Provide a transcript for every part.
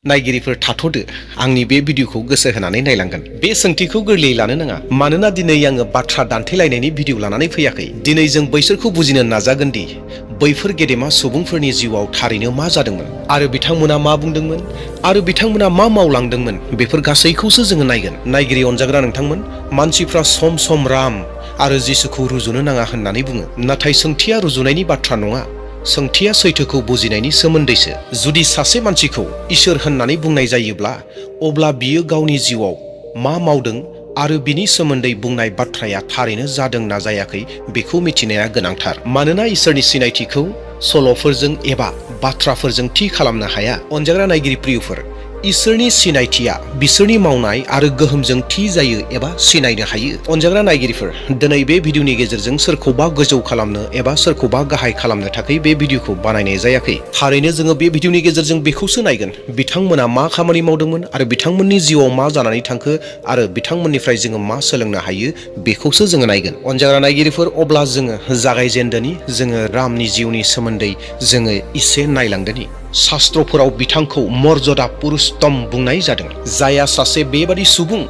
नायगिरिफोर थाथ'दो आंनि बे भिडिअखौ गोसो होनानै नायलांगोन। बे सोंथिखौ गोरलैयै लानो नाङा, मानोना दिनै आङो बाथ्रा दान्थेलायनायनि भिडिअ लानानै फैयाखै। दिनै जों बैसोरखौ बुजिनो नाजागोन दि बैफोर गेदेमा सुबुंफोरनि जिउआव थारैनो मा जादोंमोन आरो बिथांमोना मा बुंदोंमोन आरो बिथांमोना मा मावलांदोंमोन, बेफोर गासैखौसो जोङो नायगोन। नायगिरि अनजाग्रा नोंथांमोन, मानसिफ्रा सम सम राम आरो जिसुखौ रुजुनो नाङा होननानै बुङो, नाथाय सोंथिया रुजुनायनि बाथ्रा नङा। सोंथिया सैथोखौ बुजिनायनि सोमोन्दैसो। जुदि सासे मानसिखौ इसोर होननानै बुंनाय जायोब्ला अब्ला बियो गावनि जिउआव मा मावदों आरो बिनि सोमोन्दै बुंनाय बाथ्राया थारैनो जादों ना जायाखै बेखौ मिथिनाया गोनांथार। मानोना इसोरनि सिनायथिखौ सल'फोरजों एबा बाथ्राफोरजों थि खालामनो हाया। अनजाग्रा नायगिरि प्रियफोर, इसोरनि सिनायथिया बिसोरनि मावनाय आरो गोहोमजों थि जायो एबा सिनायनो हायो। अनजाग्रा नायगिरिफोर, दिनै बे भिडिअनि गेजेरजों सोरखौबा गोजौ खालामनो एबा सोरखौबा गाहाय खालामनो थाखाय बे भिडिअखौ बानायनाय जायाखै। थारैनो जोङो बे भिडिअनि गेजेरजों बेखौसो नायगोन बिथांमोना मा खामानि मावदोंमोन आरो बिथांमोननि जिउआव मा जानानै थांखो आरो बिथांमोननिफ्राय जोङो मा सोलोंनो हायो बेखौसो जोङो नायगोन। अनजाग्रा नायगिरिफोर, अब्ला जोङो जागायजेनदोनि। जोङो रामनि जिउनि सोमोन्दै जोङो एसे नायलांदोनि। शास्त्रफोराव बिथांखौ मर्यादा पुरुषोत्तम बुंनाय जादों, जायहा सासे बेबादि सुबुं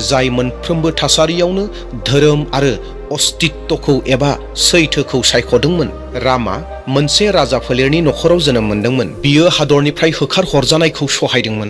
जाय मोनफ्रोमबो थासारियावनो धोरोम आरो अस्तित्वखौ एबा सैथोखौ सायख'दोंमोन। रामा मोनसे राजा फोलेरनि नखराव जोनोम मोनदोंमोन। बियो हादरनिफ्राय होखार हरजानायखौ सहायदोंमोन,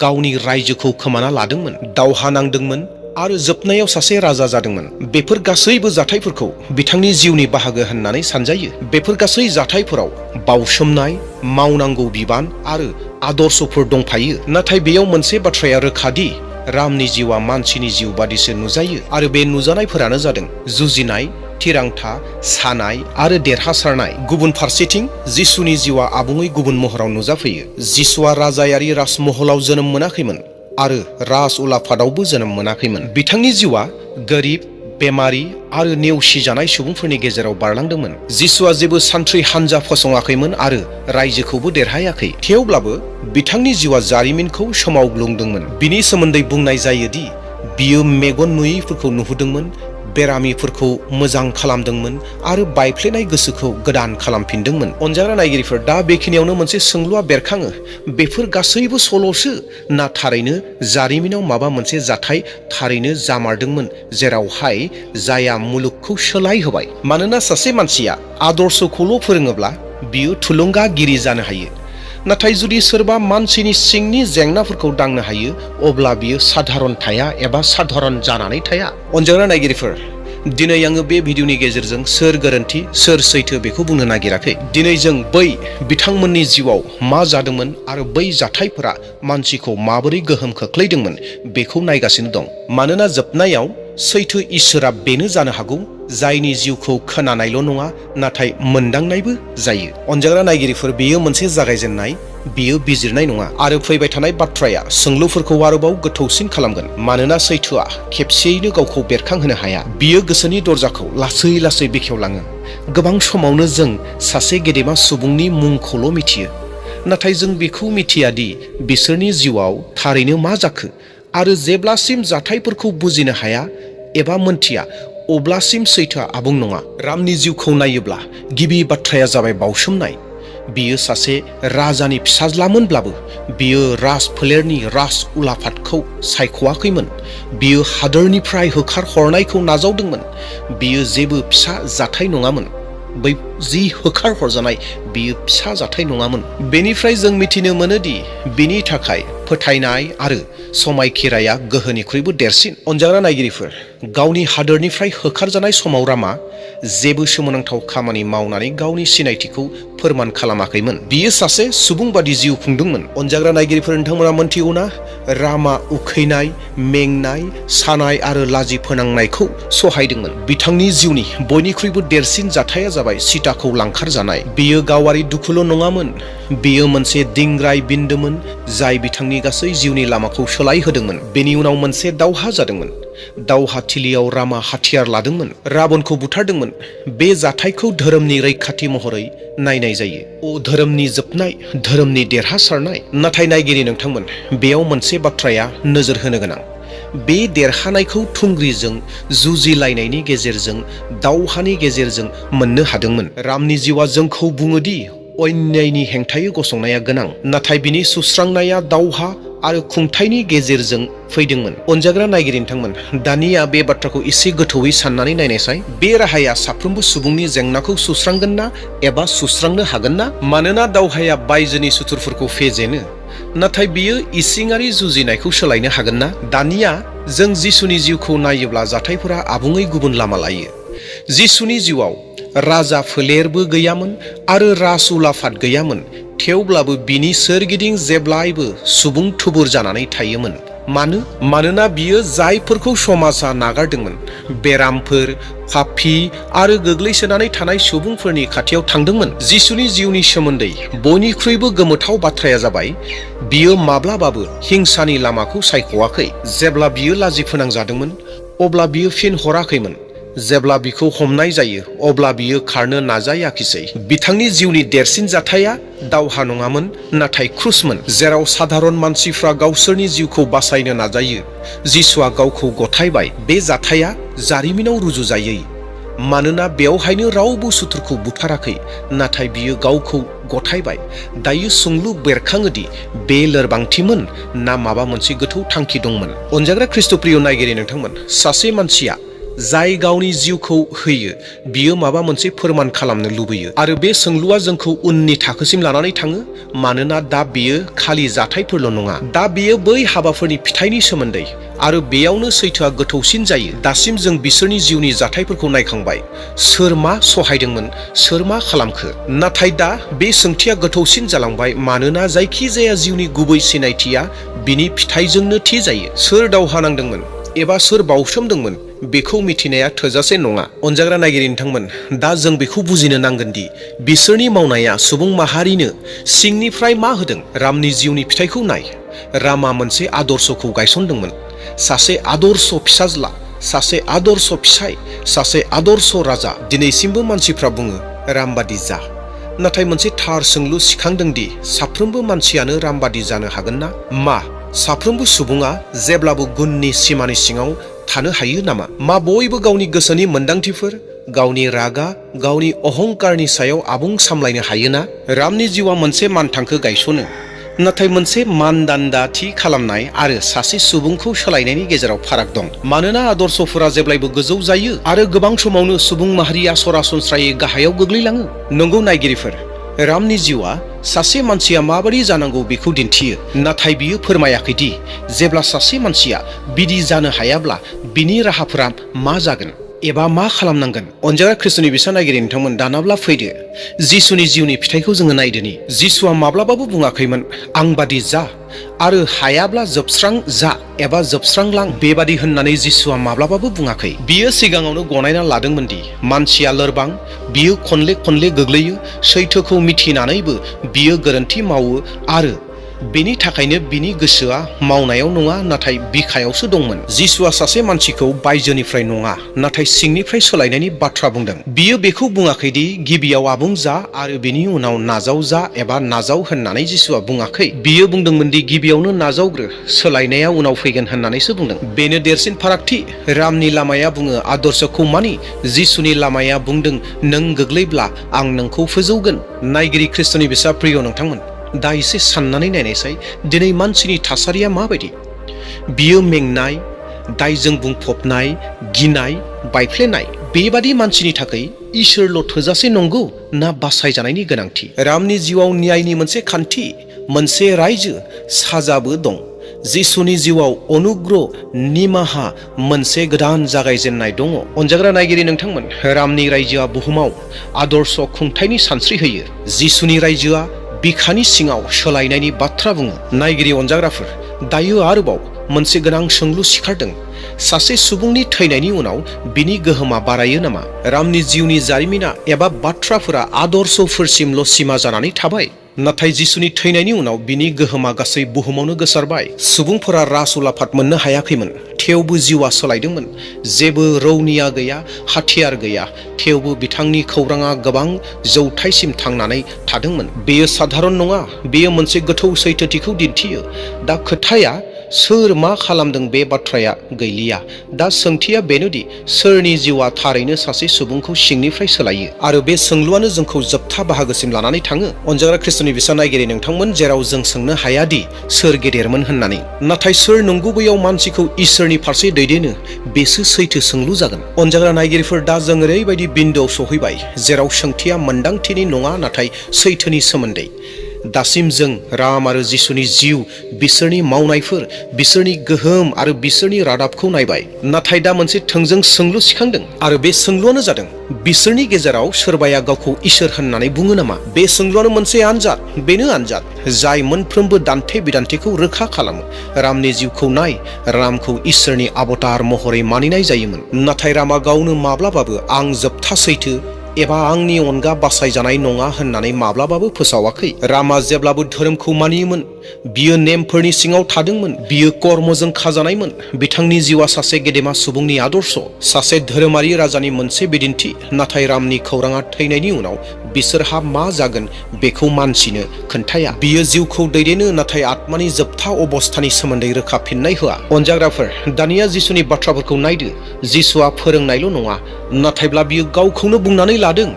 गावनि रायजोखौ खोमाना लादोंमोन, दावहा नांदोंमोन आरो जोबनायाव सासे राजा जादोंमोन। बेफोर गासैबो जाथायफोरखौ बिथांनि जिउनि बाहागो होननानै सानजायो। बेफोर गासै जाथायफोराव बावसोमनाय, मावनांगौ बिबान आरो आदर्शफोर दंफायो। नाथाय बेयाव मोनसे बाथ्राया रोखा दि रामनि जिउआ मानसिनि जिउ बादिसो नुजायो आरो बे नुजानायफोरानो जादों जुजिनाय, थिरांथा, सानाय आरो देरहासारनाय। गुबुन फारसेथिं जिसुनि जिउआ आबुङै गुबुन महराव नुजाफैयो। जिसुआ राजायारि राजमहलाव जोनोम मोनाखैमोन आरो राज उलाफादावबो जोनोम मोनाखैमोन। बिथांनि जिउआ गोरिब, बेमारि आरो नेवसिजानाय सुबुंफोरनि गेजेराव बारलांदोंमोन। जिसुआ जेबो सान्थ्रि हानजा फसङाखैमोन आरो रायजोखौबो देरहायाखै। थेवब्लाबो बिथांनि जिउआ जारिमिनखौ सोमावग्लुंदोंमोन। बिनि सोमोन्दै बुंनाय जायो दि बियो मेगन नुयैफोरखौ नुहोदोंमोन, बेरामिफोरखौ मोजां खालामदोंमोन आरो बायफ्लेनाय गोसोखौ गोदान खालामफिनदोंमोन। अनजाग्रा नायगिरिफोर, दा बेखिनियावनो मोनसे सोंलुआ बेरखाङो, बेफोर गासैबो सल'सो ना थारैनो जारिमिनाव माबा मोनसे जाथाय थारैनो जामारदोंमोन जेरावहाय जायहा मुलुगखौ सोलायहोबाय? मानोना सासे मानसिया आदर्शखौल' फोरोङोब्ला बियो थुलुंगागिरि जानो हायो, नाथाय जुदि सोरबा मानसिनि सिंनि जेंनाफोरखौ दांनो हायो अब्ला बियो साधारन थाया एबा साधारन जानानै थाया। अनजाग्रा नायगिरिफोर, दिनै आङो बे भिडिअनि गेजेरजों सोर गोरोन्थि सोर सैथो बेखौ बुंनो नागिराखै। दिनै जों बै बिथांमोननि जिउआव मा जादोंमोन आरो बै जाथायफोरा मानसिखौ माबोरै गोहोम खोख्लैदोंमोन बेखौ नायगासिनो दं। मानोना जोबनायाव सैथो इसोरा बेनो जानो हागौ जायनि जिउखौ खोनानायल' नङा नाथाय मोनदांनायबो जायो। अनजाग्रा नायगिरिफोर, बेयो मोनसे जागायजेननाय, बियो बिजिरनाय नङा आरो फैबाय थानाय बाथ्राया सोंलुफोरखौ आरोबाव गोथौसिन खालामगोन। मानोना सैथोआ खेबसेयैनो गावखौ बेरखांहोनो हाया, बियो गोसोनि दरजाखौ लासै लासै बेखेवलाङो। गोबां समावनो जों सासे गेदेमा सुबुंनि मुंखौल' मिथियो, नाथाय जों बेखौ मिथिया दि बिसोरनि जिउआव थारैनो मा जाखो आरो जेब्लासिम जाथायफोरखौ बुजिनो हाया एबा मोनथिया अब्लासिम सैथोआ आबुं नङा। रामनि जिउखौ नायोब्ला गिबि बाथ्राया जाबाय बावसोमनाय। बियो सासे राजानि फिसाज्लामोनब्लाबो बियो राज फोलेरनि राज उलाफादखौ सायख'वाखैमोन। बियो हादोरनिफ्राय होखार हरनायखौ नाजावदोंमोन। बियो जेबो फिसा जाथाय नङामोन। बै जि होखार हरजानाय बियो फिसा जाथाय नङामोन। बेनिफ्राय जों मिथिनो मोनोदि बिनि थाखाय फोथायनाय आरो समायखिराया गोहोनिख्रुइबो देरसिन। अनजाग्रा नायगिरिफोर, गावनि हादोरनिफ्राय होखारजानाय समाव रामा जेबो सोमोनांथाव खामानि मावनानै गावनि सिनायथिखौ फोरमान खालामाखैमोन। बियो सासे सुबुं बादि जिउ खुंदोंमोन। अनजाग्रा नायगिरिफोर, नोंथांमोना मोनथिगौ ना, रामा उखैनाय, मेंनाय, सानाय आरो लाजि फोनांनायखौ सहायदोंमोन। बिथांनि जिउनि बयनिख्रुइबो देरसिन जाथाया जाबाय सीताखौ लांखारजानाय। बियो गावारि दुखुल' नङामोन, बियो मोनसे दिंग्राय बिन्दोमोन जाय बिथांनि गासै जिउनि लामाखौ सोलायहोदोंमोन। बेनि उनाव मोनसे दावहा जादोंमोन। दावहाथिलियाव रामा हाथियार लादोंमोन, राबनखौ बुथारदोंमोन। बे जाथायखौ धोरोमनि रैखाथि महरै नायनाय जायो। धोरोमनि जोबनाय, धोरोमनि देरहासारनाय। नाथाय नायगिरि नोंथांमोन, बेयाव मोनसे बाथ्राया नोजोर होनो गोनां। बे देरहानायखौ थुंग्रिजों जुजिलायनायनि गेजेरजों, दावहानि गेजेरजों मोननो हादोंमोन। रामनि जिउआ जोंखौ बुङोदि अन्यायनि हेंथायै गसंनाया गोनां, नाथाय बिनि सुस्रांनाया दावहा आरो खुंथायनि गेजेरजों फैदोंमोन। अनजाग्रा नायगिरि नोंथांमोन, दानिया बे बाथ्राखौ एसे गोथौयै साननानै नायनायसाय। बे राहाया साफ्रोमबो सुबुंनि जेंनाखौ सुस्रांगोन ना एबा सुस्रांनो हागोन ना? मानोना दावहाया बायजोनि सुथुरफोरखौ फेजेनो, नाथाय बियो इसिङारि जुजिनायखौ सोलायनो हागोन ना? दानिया जों जिसुनि जिउखौ नायोब्ला जाथायफोरा आबुङै गुबुन लामा लायो। जिसुनि जिउआव राजा फोलेरबो गैयामोन आरो राजउलाफाद गैयामोन, थेवब्लाबो बिनि सोरगिदिं जेब्लायबो सुबुं थुबुर जानानै थायोमोन। मानोना बियो जायफोरखौ समाजा नागारदोंमोन, बेरामफोर, पापी आरो गोग्लैसोनानै थानाय सुबुंफोरनि खाथियाव थांदोंमोन। जिसुनि जिउनि सोमोन्दै बयनिख्रुइबो गोमोथाव बाथ्राया जाबाय, बियो माब्लाबाबो हिंसानि लामाखौ सायख'वाखै। जेब्ला बियो लाजि फोनांजादोंमोन, अब्ला बियो फिन हराखैमोन। जेब्ला बिखौ हमनाय जायो, अब्ला बियो खारनो नाजायाखिसै। बिथांनि जिउनि देरसिन जाथाया दावहा नङामोन, नाथाय क्रुसमोन, जेराव साधारन मानसिफ्रा गावसोरनि जिउखौ बासायनो नाजायो। जिसुआ गावखौ गथायबाय। बे जाथाया जारिमिनाव रुजुजायै, मानोना बेवहायनो रावबो सुथुरखौ बुथाराखै, नाथाय बियो गावखौ गथायबाय। दायो सोंलु बेरखाङोदि बे लोरबांथिमोन ना माबा मोनसे गोथौ थांखि दंमोन? अनजाग्रा ख्रिस्टप्रिय नायगिरि नोंथांमोन, सासे मानसिया जाय गावनि जिउखौ होयो, बियो माबा मोनसे फोरमान खालामनो लुबैयो, आरो बे सोंलुआ जोंखौ उननि थाखोसिम लानानै थाङो। मानोना दा बेयो खालि जाथायफोरल' नङा, दा बेयो बै हाबाफोरनि फिथाइनि सोमोन्दै, आरो बेयावनो सैथोआ गोथौसिन जायो। दासिम जों बिसोरनि जिउनि जाथायफोरखौ नायखांबाय, सोर मा सहायदोंमोन, सोर मा खालामखो। नाथाय दा बे सोंथिया गोथौसिन जालांबाय, मानोना जायखिजाया जिउनि गुबै सिनायथिया बिनि फिथाइजोंनो थि जायो। सोर दावहा नांदोंमोन एबा सोर बावसोमदोंमोन, बेखौ मिथिनाया थोजासे नङा। अनजाग्रा नायगिरि नोंथांमोन, दा जों बेखौ बुजिनो नांगोनदि बिसोरनि मावनाया सुबुं माहारिनो सिंनिफ्राय मा होदों। रामनि जिउनि फिथाइखौ नाय। रामा मोनसे आदर्शखौ गायसनदोंमोन, सासे आदर्श फिसाज्ला, सासे आदर्श फिसाय, सासे आदर्श राजा। दिनैसिमबो मानसिफ्रा बुङो, रामबादि जा। नाथाय मोनसे थार सोंलु सिखांदोंदि साफ्रोमबो मानसियानो रामबादि जानो हागोन ना? मा साफ्रोमबो सुबुङा जेब्लाबो गुननि सिमानि सिङाव थानो हायो नामा? मा बयबो गावनि गोसोनि मोन्दांथिफोर, गावनि रागा, गावनि अहंकारनि सायाव आबुं सामलायनो हायो ना? रामनि जिउआ मोनसे मानथांखो गायसनो, नाथाय मोनसे मानदान्दा थि खालामनाय आरो सासे सुबुंखौ सोलायनायनि गेजेराव फाराग दं। मानोना आदर्शफोरा जेब्लायबो गोजौ जायो आरो गोबां समावनो सुबुं माहारिया सरासनस्रायै गाहायाव गोग्लैलाङो। नंगौ नायगिरिफोर, रामनि जिउआ सासे मानसिया माबोरै जानांगौ बेखौ दिन्थियो, नाथाय बियो फोरमायाखैदि जेब्ला सासे मानसिया बिदि जानो हायाब्ला बिनि राहाफोरा मा जागोन एबा मा खालामनांगोन। अनजाग्रा ख्रिस्ट'नि बिसा नायगिरि नोंथांमोन, दानाब्ला फैदो जिसुनि जिउनि फिथाइखौ जोङो नायदोनि। जिसुआ माब्लाबाबो बुङाखैमोन, आं बादि जा, आरो हायाब्ला जोबस्रां जा एबा जोबस्रांलां। बेबादि होननानै जिसुआ माब्लाबाबो बुङाखै। बियो सिगाङावनो गनायना लादोंमोनदि मानसिया लोरबां, बियो खनले खनले गोग्लैयो, सैथोखौ मिथिनानैबो बियो गोरोन्थि मावो, आरो बेनि थाखायनो बिनि गोसोआ मावनायाव नङा नाथाय बिखायावसो दंमोन। जिसुआ सासे मानसिखौ बायजोनिफ्राय नङा नाथाय सिंनिफ्राय सोलायनायनि बाथ्रा बुंदों। बियो बेखौ बुङाखैदि गिबियाव आबुं जा आरो बेनि उनाव नाजाव जा एबा नाजाव होननानै जिसुआ बुङाखै। बियो बुंदोंमोनदि गिबियावनो नाजावग्रो, सोलायनाया उनाव फैगोन होननानैसो बुंदों। बेनो देरसिन फारागथि। रामनि लामाया बुङो आदर्शखौ मानि, जिसुनि लामाया बुंदों नों गोग्लैब्ला आं नोंखौ फोजौगोन। नायगिरि ख्रिस्ट'नि बिसा प्रिय नोंथांमोन, दा एसे साननानै नायनायसाय, दिनै मानसिनि थासारिया माबायदि? बियो मेंनाय, दायजों बुंफबनाय, गिनाय, बायफ्लेनाय। बेबादि मानसिनि थाखाय इसोरल' थोजासे नंगौ ना बासायजानायनि गोनांथि? रामनि जिउआव न्यायनि मोनसे खान्थि, मोनसे रायजो, साजाबो दं। जिसुनि जिउआव अनुग्रह, निमाहा, मोनसे गोदान जागायजेननाय दङ। अनजाग्रा नायगिरि नोंथांमोन, रामनि रायजोआ बुहुमाव आदर्श खुंथायनि सानस्रि होयो। जिसुनि रायजोआ बिखानि सिङाव सोलायनायनि बाथ्रा बुङो। नायगिरि अनजाग्राफोर, दायो आरोबाव मोनसे गोनां सोंलु सिखारदों। सासे सुबुंनि थैनायनि उनाव बिनि गोहोमा बारायो नामा? रामनि जिउनि जारिमिना एबा बाथ्राफोरा आदर्शफोरसिमल' सिमा जानानै थाबाय, नाथाय जिसुनि थैनायनि उनाव बिनि गोहोमा गासै बुहुमावनो गोसारबाय। सुबुंफोरा राजउलाफाद मोननो हायाखैमोन, थेवबो जिउआ सोलायदोंमोन। जेबो रौनिया गैया, हाथियार गैया, थेवबो बिथांनि खौराङा गोबां जौथायसिम थांनानै थादोंमोन। बेयो साधारन नङा, बेयो मोनसे गोथौ सैथोथिखौ दिन्थियो। दा खोथाया सोर मा खालामदों बे बाथ्राया गैलिया। दा सोंथिया बेनोदि सोरनि जिउआ थारैनो सासे सुबुंखौ सिंनिफ्राय सोलायो आरो बे सोंलुआनो जोंखौ जोबथा बाहागोसिम लानानै थाङो। अनजाग्रा खृष्टनि बिसा नायगिरि नोंथांमोन, जेराव जों सोंनो हायादि सोर गेदेरमोन होननानै, नाथाय सोर नंगुबैयाव मानसिखौ इसोरनि फारसे दैदेनो बेसो सैथो सोंलु जागोन। अनजाग्रा नायगिरिफोर, दा जों ओरैबायदि बिन्दोआव सौहैबाय जेराव सोंथिया मोन्दांथिनि नङा नाथाय सैथोनि सोमोन्दै। दासिम जों राम आरो जिसुनि जिउ, बिसोरनि मावनायफोर, बिसोरनि गोहोम आरो बिसोरनि रादाबखौ नायबाय। नाथाय दा मोनसे थोंजों सोंलु सिखांदों आरो बे सोंलुआनो जादों, बिसोरनि गेजेराव सोरबाया गावखौ इसोर होननानै बुङो नामा? बे सोंलुआनो मोनसे आनजाद, बेनो आनजाद जाय मोनफ्रोमबो दान्थे बिदान्थेखौ रोखा खालामो। रामनि जिउखौ नाय, रामखौ इसोरनि अबतार महरै मानिनाय जायोमोन, नाथाय रामा गावनो माब्लाबाबो आं जोबथा सैथो एबा आंनि अनगा बासायजानाय नङा होननानै माब्लाबाबो फोसावाखै। रामा जेब्लाबो धोरोमखौ मानियोमोन, बियो नेमफोरनि सिङाव थादोंमोन, बियो कर्मजों खाजानायमोन। बिथांनि जिउआ सासे गेदेमा सुबुंनि आदर्श, सासे धोरोमारि राजानि मोनसे बिदिन्थि। नाथाय रामनि खौराङा थैनायनि उनाव बिसोरहा मा जागोन बेखौ मानसिनो खोन्थाया। बियो जिउखौ दैदेनो, नाथाय आत्मानि जोबथा अबस्थानि सोमोन्दै रोखा फिननाय होआ। अनजाग्राफोर, दानिया जिसुनि बाथ्राफोरखौ नायदो। जिसुआ फोरोंनायल' नङा, नाथायब्ला बियो गावखौनो बुंनानै लादों,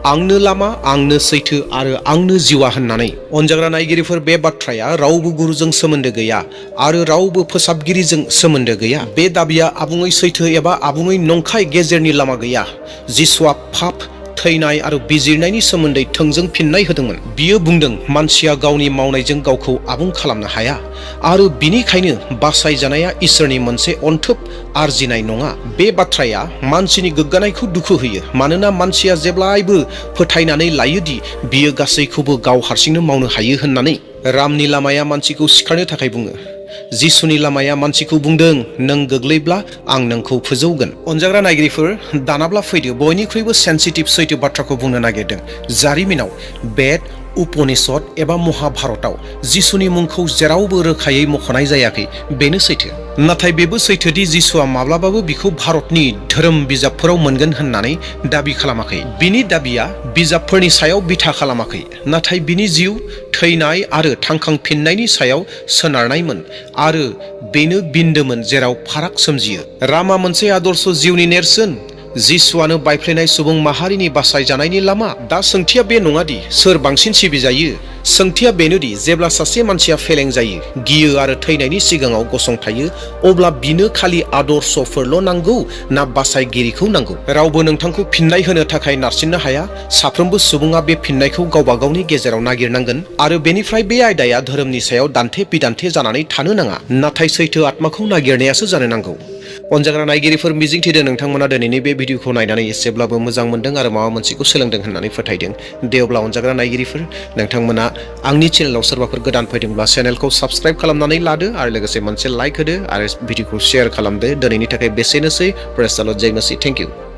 आंनो लामा, आंनो सैथो आरो आंनो जिउआ होननानै। अनजाग्रा नायगिरिफोर, बे बाथ्राया रावबो गुरुजों सोमोन्दो गैया आरो रावबो फोसाबगिरिजों सोमोन्दो गैया। बे दाबिया आबुङै सैथो एबा आबुङै नंखाय गेजेरनि लामा गैया। जिसुआ पाप, थैनाय आरो बिजिरनायनि सोमोन्दै थोंजों फिननाय होदोंमोन। बियो बुंदों, मानसिया गावनि मावनायजों गावखौ आबुं खालामनो हाया आरो बिनिखायनो बासायजानाया इसोरनि मोनसे अनथोब आरजिनाय नङा। बे बाथ्राया मानसिनि गोग्गानायखौ दुखु होयो, मानोना मानसिया जेब्लायबो फोथायनानै लायोदि बियो गासैखौबो गाव हारसिंनो मावनो हायो होननानै। रामनि लामाया मानसिखौ सिखारनो थाखाय बुङो, जिसुनि लामाया मानसिखौ बुंदों, नों गोग्लैब्ला आं नोंखौ फोजौगोन। अनजाग्रा नायगिरिफोर, दानाब्ला फैदो बयनिख्रुइबो सेन्सिटिभ सैथो बाथ्राखौ बुंनो नागिरदों। जारिमिनाव, बेद, उपनिषद एबा महाभारतआव जिसुनि मुंखौ जेरावबो रोखायै मख'नाय जायाखै, बेनो सैथो। नाथाय बेबो सैथोदि जिसुआ माब्लाबाबो बिखौ भारतनि धोरोम बिजाबफोराव मोनगोन होननानै दाबि खालामाखै। बिनि दाबिया बिजाबफोरनि सायाव बिथा खालामाखै, नाथाय बिनि जिउ, थैनाय आरो थांखांफिननायनि सायाव सोनारनायमोन आरो बेनो बिन्दोमोन जेराव फाराग सोमजियो। रामा मोनसे आदर्श जिउनि नेरसोन, जिसुआनो बायफ्लेनाय सुबुं माहारिनि बासायजानायनि लामा। दा सोंथिया बे नङादि सोर बांसिन सिबिजायो, सोंथिया बेनोदि जेब्ला सासे मानसिया फेलें जायो, गियो आरो थैनायनि सिगाङाव गसंथायो, अब्ला बिनो खालि आदर्शफोरल' नांगौ ना बासायगिरिखौ नांगौ? रावबो नोंथांखौ फिननाय होनो थाखाय नारसिननो हाया। साफ्रोमबो सुबुङा बे फिननायखौ गावबा गावनि गेजेराव नागिरनांगोन आरो बेनिफ्राय बे आयदाया धोरोमनि सायाव दान्थे बिदान्थे जानानै थानो नाङा, नाथाय सैथो आत्माखौ नागिरनायासो जानो नांगौ। अनजाग्रा नायगिरिफोर, मिजिंथिदों नोंथांमोना दिनैनि बे भिडिअखौ नायनानै एसेब्लाबो मोजां मोनदों आरो माबा मोनसेखौ सोलोंदों होननानै फोथायदों। दे अब्ला अनजाग्रा नायगिरिफोर, नोंथांमोना आंनि चेनेलाव सोरबाफोर गोदान फैदोंब्ला चेनेलखौ साबस्क्राइब खालामनानै लादो आरो लोगोसे मोनसे लाइक होदो आरो भिडिअखौ शेयार खालामदो। दिनैनि थाखाय बेसेनोसै। प्रेज द लर्ड, जय मसीह, थेंक इउ।